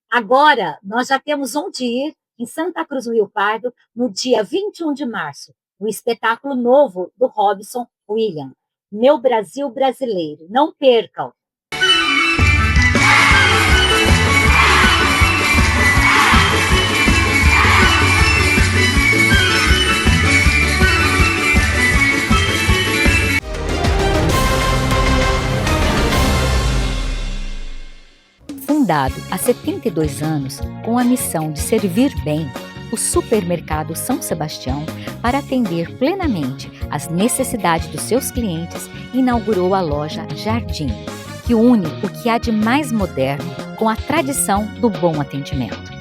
Agora, nós já temos onde ir em Santa Cruz do Rio Pardo, no dia 21 de março, o espetáculo novo do Robson William, Meu Brasil Brasileiro. Não percam! Fundado há 72 anos com a missão de servir bem, o Supermercado São Sebastião, para atender plenamente as necessidades dos seus clientes, inaugurou a loja Jardim, que une o que há de mais moderno com a tradição do bom atendimento.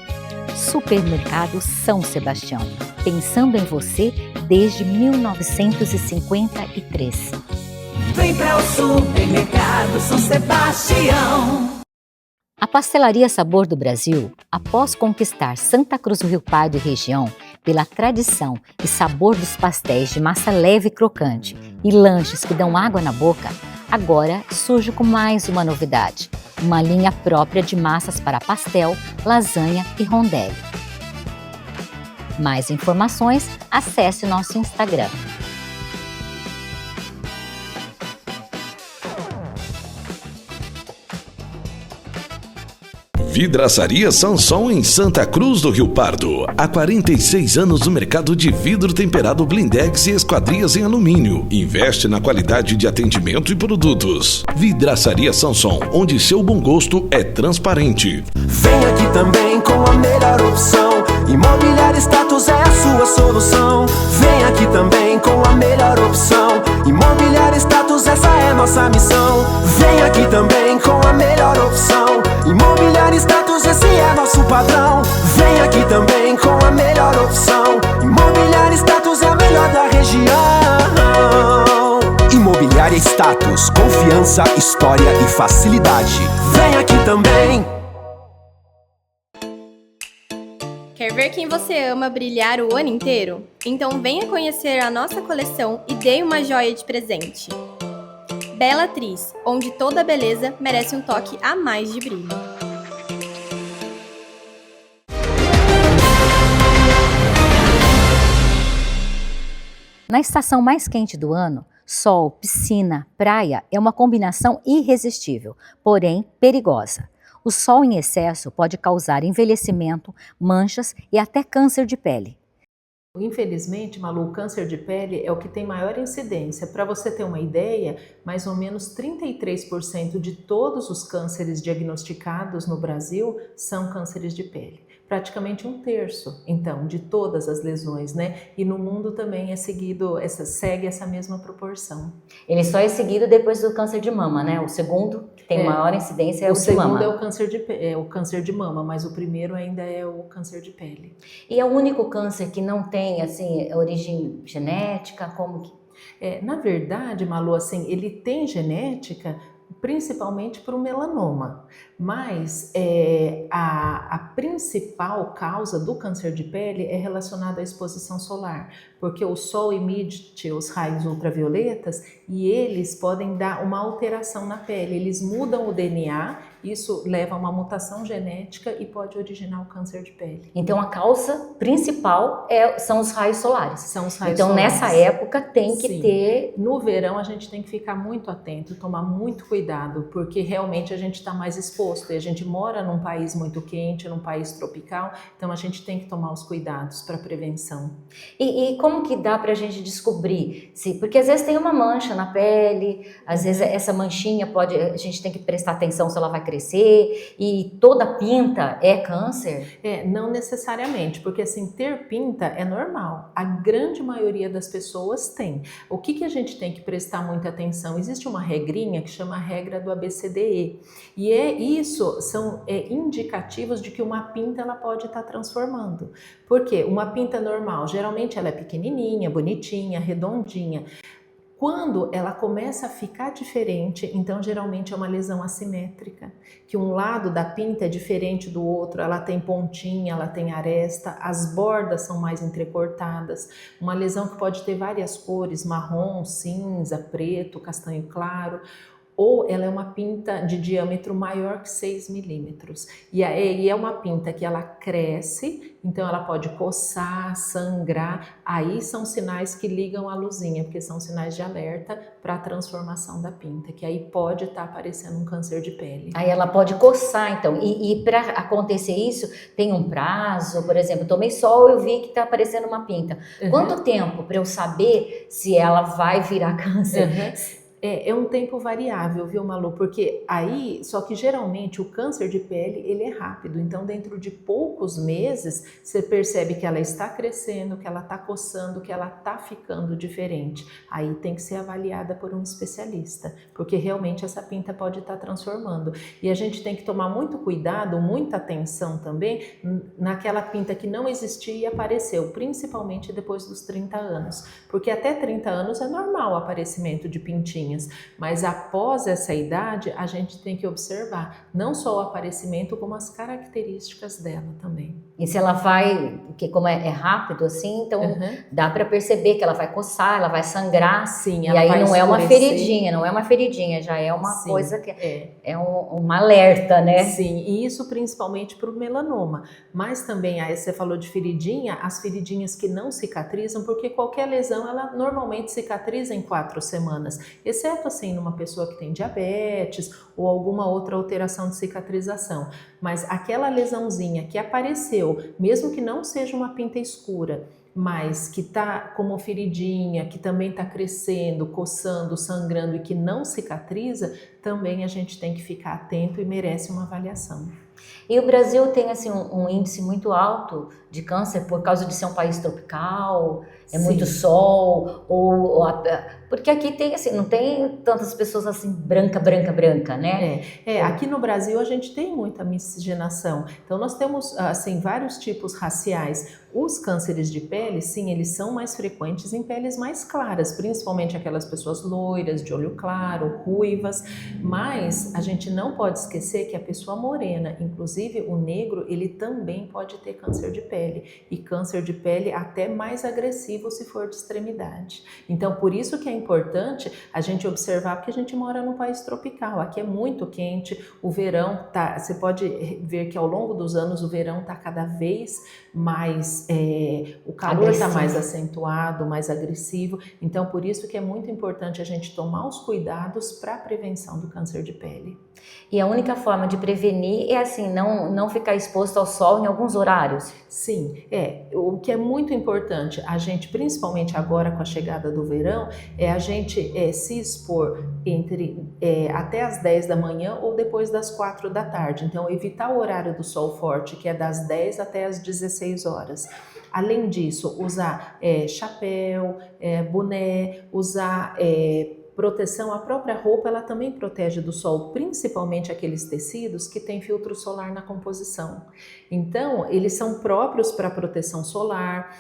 Supermercado São Sebastião, pensando em você desde 1953. Vem para o Supermercado São Sebastião. A Pastelaria Sabor do Brasil, após conquistar Santa Cruz do Rio Pardo e região pela tradição e sabor dos pastéis de massa leve e crocante e lanches que dão água na boca, agora surge com mais uma novidade, uma linha própria de massas para pastel, lasanha e rondelli. Mais informações, acesse nosso Instagram. Vidraçaria Sanson em Santa Cruz do Rio Pardo. Há 46 anos no mercado de vidro temperado blindex e esquadrias em alumínio. Investe na qualidade de atendimento e produtos. Vidraçaria Sanson, onde seu bom gosto é transparente. Vem aqui também com a melhor opção. Imobiliária Status é a sua solução. Vem aqui também com a melhor opção. Imobiliária Status, essa é nossa missão. Vem aqui também com a melhor opção. Imobiliária Status, esse é nosso padrão. Vem aqui também com a melhor opção. Imobiliária Status é a melhor da região. Imobiliária Status, confiança, história e facilidade. Vem aqui também. Quer ver quem você ama brilhar o ano inteiro? Então venha conhecer a nossa coleção e dê uma joia de presente. Bela Atriz, onde toda beleza merece um toque a mais de brilho. Na estação mais quente do ano, sol, piscina, praia é uma combinação irresistível, porém perigosa. O sol em excesso pode causar envelhecimento, manchas e até câncer de pele. Infelizmente, Malu, o câncer de pele é o que tem maior incidência. Para você ter uma ideia, mais ou menos 33% de todos os cânceres diagnosticados no Brasil são cânceres de pele. Praticamente 1/3, então, de todas as lesões, né? E no mundo também segue essa mesma proporção. Ele só é seguido depois do câncer de mama, né? O segundo, que tem maior incidência, é o de mama. O segundo é o câncer de mama, mas o primeiro ainda é o câncer de pele. E é o único câncer que não tem, assim, origem genética? Como que... Na verdade, Malu, assim, ele tem genética, principalmente para o melanoma, mas a principal causa do câncer de pele é relacionada à exposição solar, porque o sol emite os raios ultravioletas e eles podem dar uma alteração na pele, eles mudam o DNA, isso leva a uma mutação genética e pode originar o câncer de pele. Então a causa principal são os raios solares. São os raios então solares. Nessa época tem que ter... No verão a gente tem que ficar muito atento, tomar muito cuidado, porque realmente a gente está mais exposto e a gente mora num país muito quente, num país tropical, então a gente tem que tomar os cuidados para prevenção. E como que dá para a gente descobrir? Porque às vezes tem uma mancha na pele, às vezes essa manchinha a gente tem que prestar atenção se ela vai crescer, e toda pinta é câncer? Não necessariamente, porque assim, ter pinta é normal, a grande maioria das pessoas tem. O que a gente tem que prestar muita atenção? Existe uma regrinha que chama a regra do ABCDE, e isso são indicativos de que uma pinta ela pode estar transformando. Por quê? Uma pinta normal, geralmente ela é pequenininha, bonitinha, redondinha. Quando ela começa a ficar diferente, então geralmente é uma lesão assimétrica, que um lado da pinta é diferente do outro, ela tem pontinha, ela tem aresta, as bordas são mais entrecortadas, uma lesão que pode ter várias cores, marrom, cinza, preto, castanho claro, ou ela é uma pinta de diâmetro maior que 6 milímetros. E é uma pinta que ela cresce, então ela pode coçar, sangrar, aí são sinais que ligam a luzinha, porque são sinais de alerta para a transformação da pinta, que aí pode estar aparecendo um câncer de pele. Aí ela pode coçar, então, e para acontecer isso, tem um prazo? Por exemplo, tomei sol, eu vi que está aparecendo uma pinta. Quanto tempo para eu saber se ela vai virar câncer? É um tempo variável, viu, Malu? Porque aí, só que geralmente o câncer de pele, ele é rápido. Então, dentro de poucos meses, você percebe que ela está crescendo, que ela está coçando, que ela está ficando diferente. Aí tem que ser avaliada por um especialista, porque realmente essa pinta pode estar transformando. E a gente tem que tomar muito cuidado, muita atenção também naquela pinta que não existia e apareceu, principalmente depois dos 30 anos. Porque até 30 anos é normal o aparecimento de pintinhas. Mas após essa idade, a gente tem que observar não só o aparecimento, como as características dela também. E se ela vai, porque como é rápido assim, então dá para perceber que ela vai coçar, ela vai sangrar. Sim, ela e aí não é uma feridinha, não é uma feridinha, já é uma coisa que é um alerta, né? Sim, e isso principalmente para o melanoma. Mas também, aí você falou de feridinha, as feridinhas que não cicatrizam, porque qualquer lesão, ela normalmente cicatriza em 4 semanas. Exceto assim numa pessoa que tem diabetes ou alguma outra alteração de cicatrização. Mas aquela lesãozinha que apareceu, mesmo que não seja uma pinta escura, mas que tá como feridinha, que também tá crescendo, coçando, sangrando e que não cicatriza, também a gente tem que ficar atento e merece uma avaliação. E o Brasil tem assim um índice muito alto de câncer por causa de ser um país tropical, muito sol, porque aqui tem assim, não tem tantas pessoas assim branca, né? Aqui no Brasil a gente tem muita miscigenação. Então nós temos assim vários tipos raciais. Os cânceres de pele, sim, eles são mais frequentes em peles mais claras, principalmente aquelas pessoas loiras, de olho claro, ruivas, mas a gente não pode esquecer que a pessoa morena, inclusive o negro, ele também pode ter câncer de pele, e câncer de pele até mais agressivo se for de extremidade. Então, por isso que é importante a gente observar, porque a gente mora num país tropical, aqui é muito quente, o verão você pode ver que ao longo dos anos o verão está cada vez mais, o calor está mais acentuado, mais agressivo, então por isso que é muito importante a gente tomar os cuidados para a prevenção do câncer de pele. E a única forma de prevenir é assim, não ficar exposto ao sol em alguns horários? Sim, o que é muito importante, a gente, principalmente agora com a chegada do verão, é a gente se expor até as 10 da manhã ou depois das 4 da tarde. Então, evitar o horário do sol forte, que é das 10 até as 16 horas. Além disso, usar chapéu, boné, usar proteção, a própria roupa ela também protege do sol, principalmente aqueles tecidos que têm filtro solar na composição. Então, eles são próprios para proteção solar,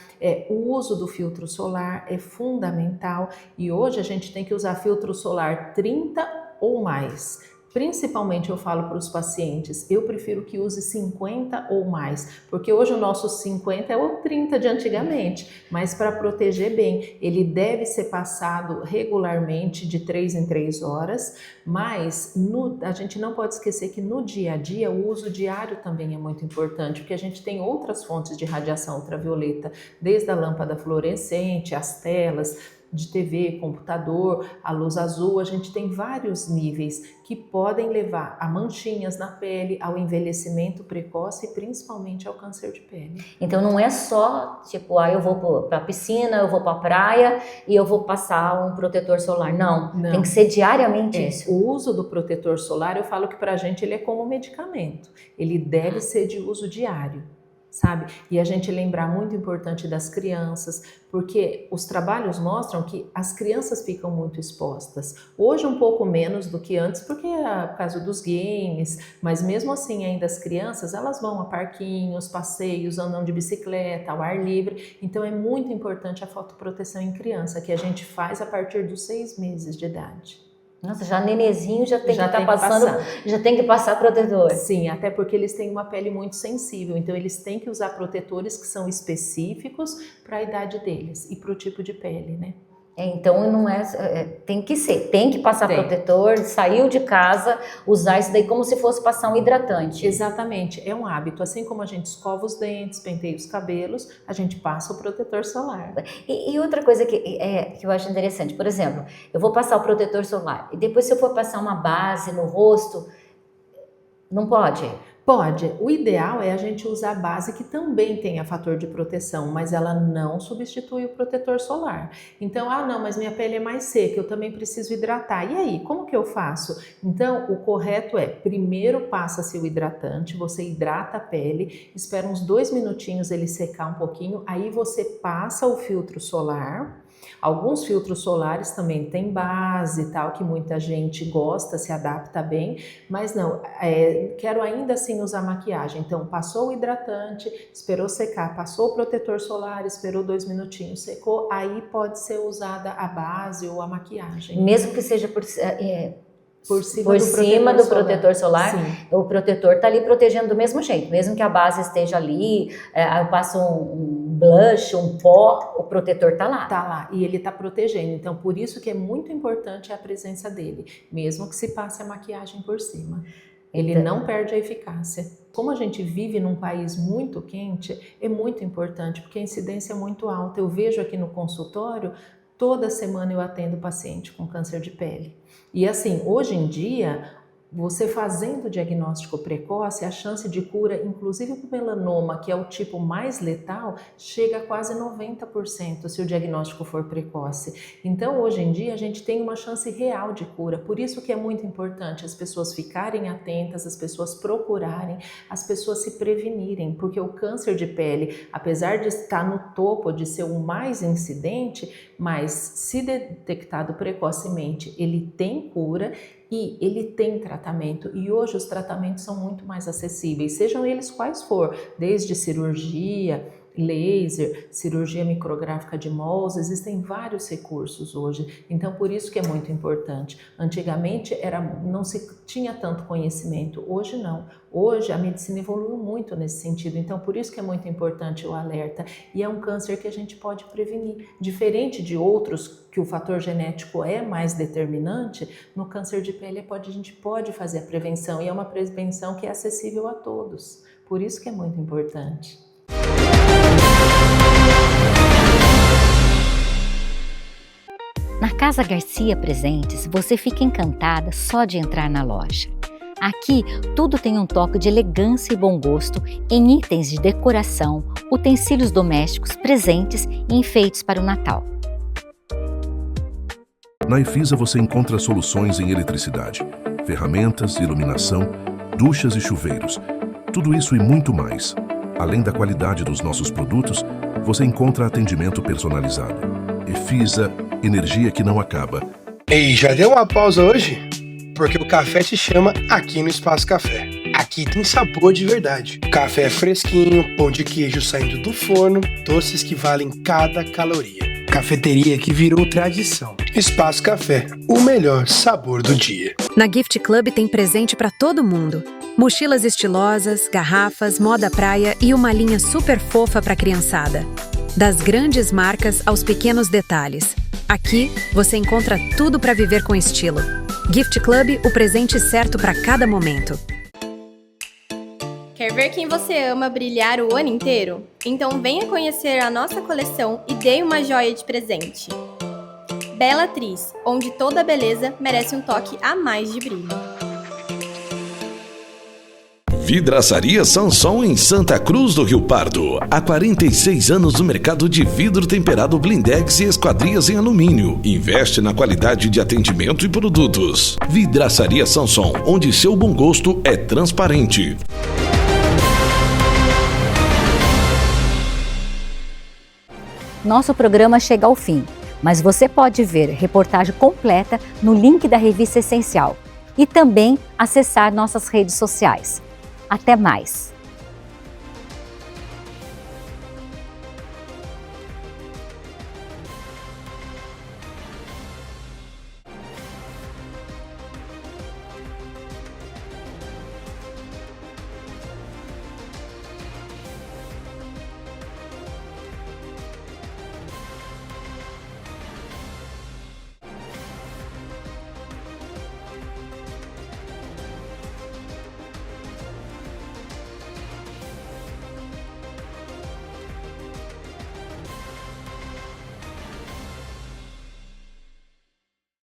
o uso do filtro solar é fundamental e hoje a gente tem que usar filtro solar 30 ou mais. Principalmente eu falo para os pacientes, eu prefiro que use 50 ou mais, porque hoje o nosso 50 é o 30 de antigamente, mas para proteger bem, ele deve ser passado regularmente de 3 em 3 horas, mas a gente não pode esquecer que no dia a dia o uso diário também é muito importante, porque a gente tem outras fontes de radiação ultravioleta, desde a lâmpada fluorescente, as telas de TV, computador, a luz azul, a gente tem vários níveis que podem levar a manchinhas na pele, ao envelhecimento precoce e principalmente ao câncer de pele. Então não é só tipo, eu vou para a piscina, eu vou para a praia e eu vou passar um protetor solar. Não, tem que ser diariamente isso. O uso do protetor solar, eu falo que para a gente ele é como um medicamento, ele deve ser de uso diário. Sabe? E a gente lembrar muito importante das crianças, porque os trabalhos mostram que as crianças ficam muito expostas. Hoje um pouco menos do que antes, porque é por causa dos games, mas mesmo assim ainda as crianças, elas vão a parquinhos, passeios, andam de bicicleta, ao ar livre. Então é muito importante a fotoproteção em criança, que a gente faz a partir dos 6 meses de idade. Nossa, já nenezinho já tem que estar passando, já tem que passar protetor. Sim, até porque eles têm uma pele muito sensível, então eles têm que usar protetores que são específicos para a idade deles e para o tipo de pele, né? Então não tem que passar protetor, saiu de casa, usar isso daí como se fosse passar um hidratante. Exatamente, é um hábito, assim como a gente escova os dentes, penteia os cabelos, a gente passa o protetor solar. E outra coisa que eu acho interessante, por exemplo, eu vou passar o protetor solar e depois se eu for passar uma base no rosto, não pode? Pode. O ideal é a gente usar a base que também tenha fator de proteção, mas ela não substitui o protetor solar. Então, não, mas minha pele é mais seca, eu também preciso hidratar. E aí, como que eu faço? Então, o correto é, primeiro passa-se o hidratante, você hidrata a pele, espera uns 2 minutinhos ele secar um pouquinho, aí você passa o filtro solar. Alguns filtros solares também tem base e tal, que muita gente gosta, se adapta bem, mas não, quero ainda assim usar maquiagem. Então, passou o hidratante, esperou secar, passou o protetor solar, esperou 2 minutinhos, secou, aí pode ser usada a base ou a maquiagem. Mesmo que seja por cima do protetor solar, Sim. O protetor está ali protegendo do mesmo jeito, mesmo que a base esteja ali, eu passo um blush, um pó, o protetor está lá. Tá lá, e ele está protegendo, então por isso que é muito importante a presença dele, mesmo que se passe a maquiagem por cima. Ele não perde a eficácia. Como a gente vive num país muito quente, é muito importante, porque a incidência é muito alta. Eu vejo aqui no consultório, toda semana eu atendo paciente com câncer de pele. E assim, hoje em dia, você fazendo o diagnóstico precoce, a chance de cura, inclusive para o melanoma, que é o tipo mais letal, chega a quase 90% se o diagnóstico for precoce. Então, hoje em dia, a gente tem uma chance real de cura. Por isso que é muito importante as pessoas ficarem atentas, as pessoas procurarem, as pessoas se prevenirem, porque o câncer de pele, apesar de estar no topo, de ser o mais incidente, mas se detectado precocemente, ele tem cura e ele tem tratamento, e hoje os tratamentos são muito mais acessíveis, sejam eles quais for, desde cirurgia, laser, cirurgia micrográfica de mols, existem vários recursos hoje, então por isso que é muito importante. Antigamente não se tinha tanto conhecimento, hoje não. Hoje a medicina evoluiu muito nesse sentido, então por isso que é muito importante o alerta, e é um câncer que a gente pode prevenir. Diferente de outros que o fator genético é mais determinante, no câncer de pele a gente pode fazer a prevenção, e é uma prevenção que é acessível a todos, por isso que é muito importante. Na Casa Garcia Presentes, você fica encantada só de entrar na loja. Aqui, tudo tem um toque de elegância e bom gosto em itens de decoração, utensílios domésticos, presentes e enfeites para o Natal. Na Ifisa você encontra soluções em eletricidade, ferramentas, iluminação, duchas e chuveiros. Tudo isso e muito mais. Além da qualidade dos nossos produtos, você encontra atendimento personalizado. Ifisa, energia que não acaba. Ei, já deu uma pausa hoje? Porque o café te chama aqui no Espaço Café. Aqui tem sabor de verdade. Café fresquinho, pão de queijo saindo do forno, doces que valem cada caloria. Cafeteria que virou tradição. Espaço Café, o melhor sabor do dia. Na Gift Club tem presente para todo mundo. Mochilas estilosas, garrafas, moda praia e uma linha super fofa para criançada. Das grandes marcas aos pequenos detalhes. Aqui você encontra tudo para viver com estilo. Gift Club, o presente certo para cada momento. Quer ver quem você ama brilhar o ano inteiro? Então venha conhecer a nossa coleção e dê uma joia de presente. Bellatriz, onde toda beleza merece um toque a mais de brilho. Vidraçaria Sanson em Santa Cruz do Rio Pardo. Há 46 anos no mercado de vidro temperado blindex e esquadrias em alumínio. Investe na qualidade de atendimento e produtos. Vidraçaria Sanson, onde seu bom gosto é transparente. Nosso programa chega ao fim, mas você pode ver reportagem completa no link da revista Essencial e também acessar nossas redes sociais. Até mais!